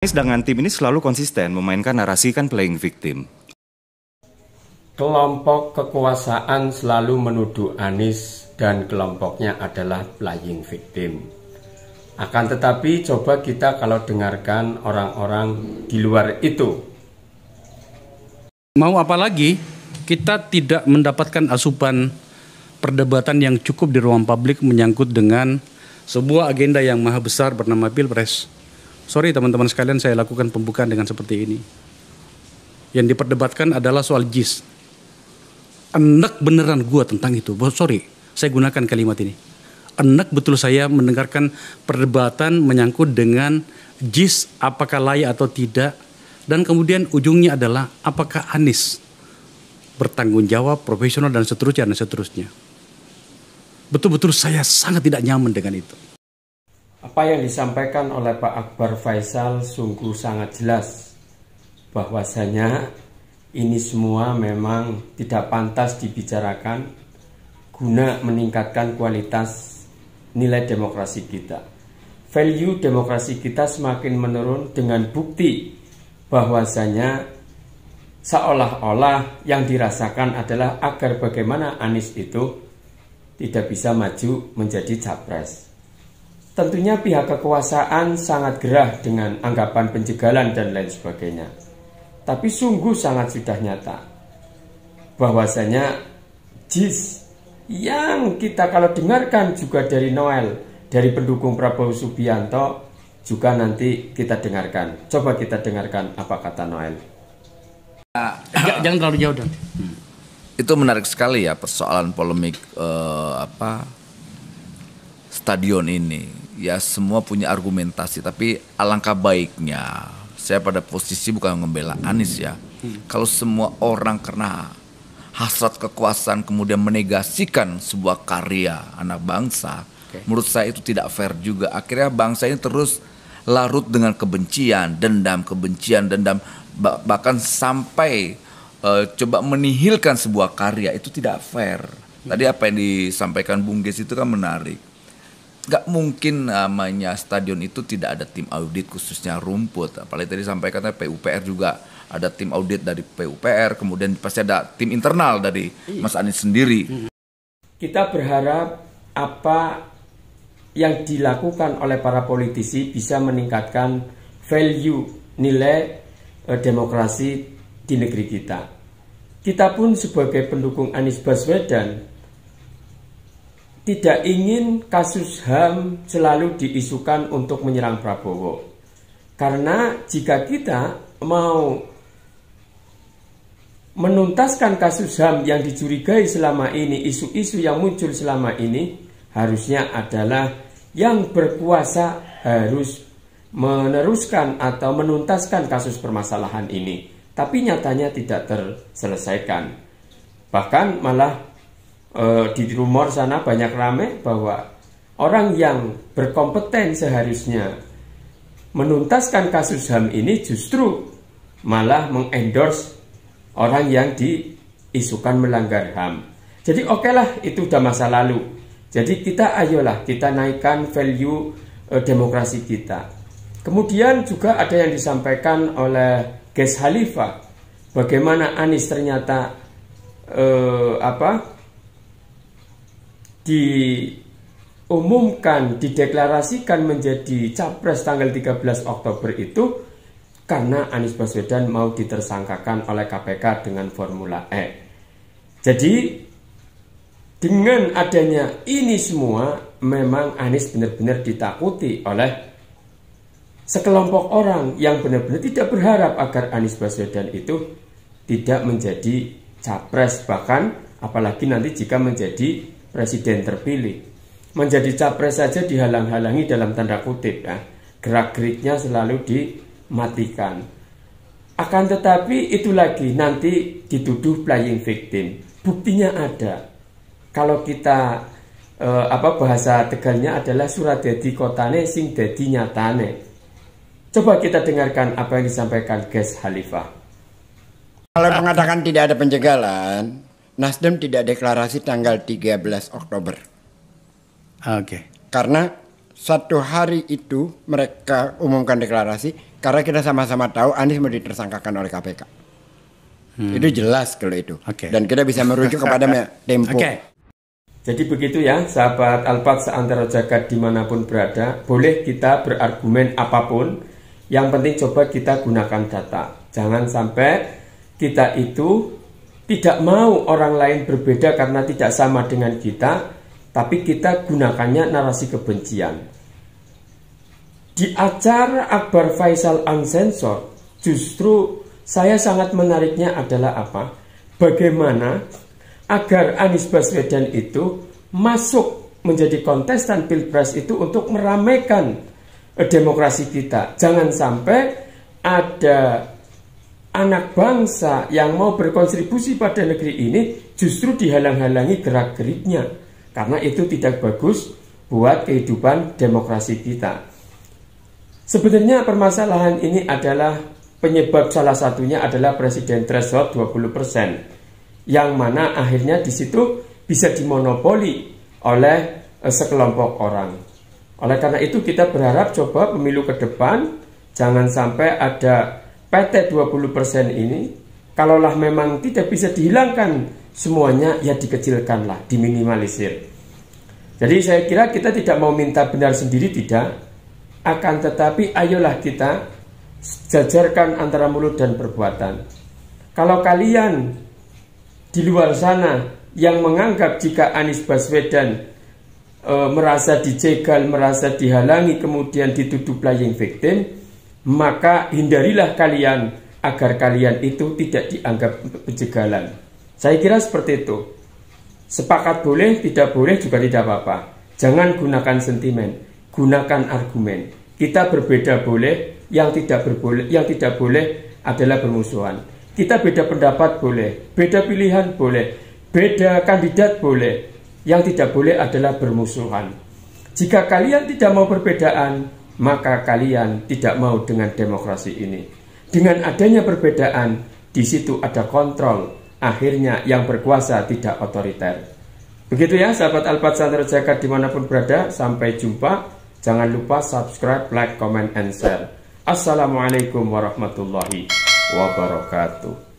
Anies dengan tim ini selalu konsisten memainkan narasi kan playing victim. Kelompok kekuasaan selalu menuduh Anies dan kelompoknya adalah playing victim. Akan tetapi coba kita kalau dengarkan orang-orang di luar itu. Mau apa lagi, kita tidak mendapatkan asupan perdebatan yang cukup di ruang publik menyangkut dengan sebuah agenda yang maha besar bernama Pilpres. Sorry teman-teman sekalian, saya lakukan pembukaan dengan seperti ini. Yang diperdebatkan adalah soal JIS. Enak beneran gua tentang itu. Sorry, saya gunakan kalimat ini. Enak betul saya mendengarkan perdebatan menyangkut dengan JIS apakah layak atau tidak. Dan kemudian ujungnya adalah apakah Anies bertanggung jawab, profesional dan seterusnya. Betul-betul saya sangat tidak nyaman dengan itu. Apa yang disampaikan oleh Pak Akbar Faisal sungguh sangat jelas bahwasanya ini semua memang tidak pantas dibicarakan guna meningkatkan kualitas nilai demokrasi kita. Value demokrasi kita semakin menurun dengan bukti bahwasanya seolah-olah yang dirasakan adalah agar bagaimana Anies itu tidak bisa maju menjadi capres. Tentunya pihak kekuasaan sangat gerah dengan anggapan penjagalan dan lain sebagainya. Tapi sungguh sangat sudah nyata bahwasanya JIS yang kita kalau dengarkan juga dari Noel, dari pendukung Prabowo Subianto juga nanti kita dengarkan. Coba kita dengarkan apa kata Noel. Jangan terlalu jauh dong. Itu menarik sekali ya persoalan polemik stadion ini. Ya semua punya argumentasi, tapi alangkah baiknya saya pada posisi bukan membela Anies ya. Kalau semua orang karena hasrat kekuasaan kemudian menegasikan sebuah karya anak bangsa, menurut saya itu tidak fair juga. Akhirnya bangsa ini terus larut dengan kebencian, dendam, bahkan sampai coba menihilkan sebuah karya. Itu tidak fair. Tadi apa yang disampaikan Bung Ges itu kan menarik. Gak mungkin namanya stadion itu tidak ada tim audit khususnya rumput. Apalagi tadi disampaikan PUPR juga ada tim audit dari PUPR, kemudian pasti ada tim internal dari Mas Anies sendiri. Kita berharap apa yang dilakukan oleh para politisi bisa meningkatkan value nilai demokrasi di negeri kita. Kita pun sebagai pendukung Anies Baswedan tidak ingin kasus HAM selalu diisukan untuk menyerang Prabowo. Karena jika kita mau menuntaskan kasus HAM yang dicurigai selama ini, isu-isu yang muncul selama ini, harusnya adalah yang berkuasa harus meneruskan atau menuntaskan kasus permasalahan ini. Tapi nyatanya tidak terselesaikan. Bahkan malah di rumor sana banyak rame bahwa orang yang berkompeten seharusnya menuntaskan kasus HAM ini justru malah mengendorse orang yang diisukan melanggar HAM. Jadi oke lah, itu udah masa lalu. Jadi kita ayolah kita naikkan value demokrasi kita. Kemudian juga ada yang disampaikan oleh Ges Khalifah, bagaimana Anies ternyata diumumkan, dideklarasikan menjadi capres tanggal 13 Oktober itu karena Anies Baswedan mau ditersangkakan oleh KPK dengan Formula E. Jadi dengan adanya ini semua memang Anies benar-benar ditakuti oleh sekelompok orang yang benar-benar tidak berharap agar Anies Baswedan itu tidak menjadi capres, bahkan apalagi nanti jika menjadi presiden terpilih. Menjadi capres saja dihalang-halangi dalam tanda kutip ya. Gerak-geriknya selalu dimatikan. Akan tetapi itu lagi nanti dituduh playing victim. Buktinya ada. Kalau kita bahasa Tegalnya adalah surat dadi kotane sing dadi nyatane. Coba kita dengarkan apa yang disampaikan Ges Khalifah. Kalau mengatakan tidak ada penjagalan, Nasdem tidak deklarasi tanggal 13 Oktober. Oke. Karena satu hari itu mereka umumkan deklarasi, Karena kita sama-sama tahu Anies mau ditersangkakan oleh KPK. Itu jelas kalau itu. Dan kita bisa merujuk kepada Tempo. Jadi begitu ya, sahabat Alphard seantero jagat dimanapun berada, boleh kita berargumen apapun, yang penting coba kita gunakan data. Jangan sampai kita itu tidak mau orang lain berbeda karena tidak sama dengan kita, tapi kita gunakannya narasi kebencian. Di acara Akbar Faisal Uncensored, justru saya sangat menariknya adalah apa? Bagaimana agar Anies Baswedan itu masuk menjadi kontestan Pilpres itu untuk meramaikan demokrasi kita. Jangan sampai ada anak bangsa yang mau berkontribusi pada negeri ini justru dihalang-halangi gerak-geriknya. Karena itu tidak bagus buat kehidupan demokrasi kita. Sebenarnya permasalahan ini adalah penyebab salah satunya adalah presiden threshold 20%, yang mana akhirnya di situ bisa dimonopoli oleh sekelompok orang. Oleh karena itu kita berharap coba pemilu ke depan jangan sampai ada PT 20% ini, kalaulah memang tidak bisa dihilangkan semuanya, ya dikecilkanlah, diminimalisir. Jadi saya kira kita tidak mau minta benar sendiri, tidak. Akan tetapi ayolah kita jajarkan antara mulut dan perbuatan. Kalau kalian di luar sana yang menganggap jika Anies Baswedan merasa dijegal, merasa dihalangi, kemudian dituduh playing victim, maka hindarilah kalian agar kalian itu tidak dianggap penjegalan. Saya kira seperti itu. Sepakat boleh, tidak boleh juga tidak apa-apa. Jangan gunakan sentimen, gunakan argumen. Kita berbeda boleh, yang tidak boleh adalah bermusuhan. Kita beda pendapat boleh, beda pilihan boleh, beda kandidat boleh. Yang tidak boleh adalah bermusuhan. Jika kalian tidak mau perbedaan, maka kalian tidak mau dengan demokrasi ini. Dengan adanya perbedaan, di situ ada kontrol. Akhirnya yang berkuasa tidak otoriter. Begitu ya sahabat Alphard seantero jagat dimanapun berada. Sampai jumpa. Jangan lupa subscribe, like, comment, and share. Assalamualaikum warahmatullahi wabarakatuh.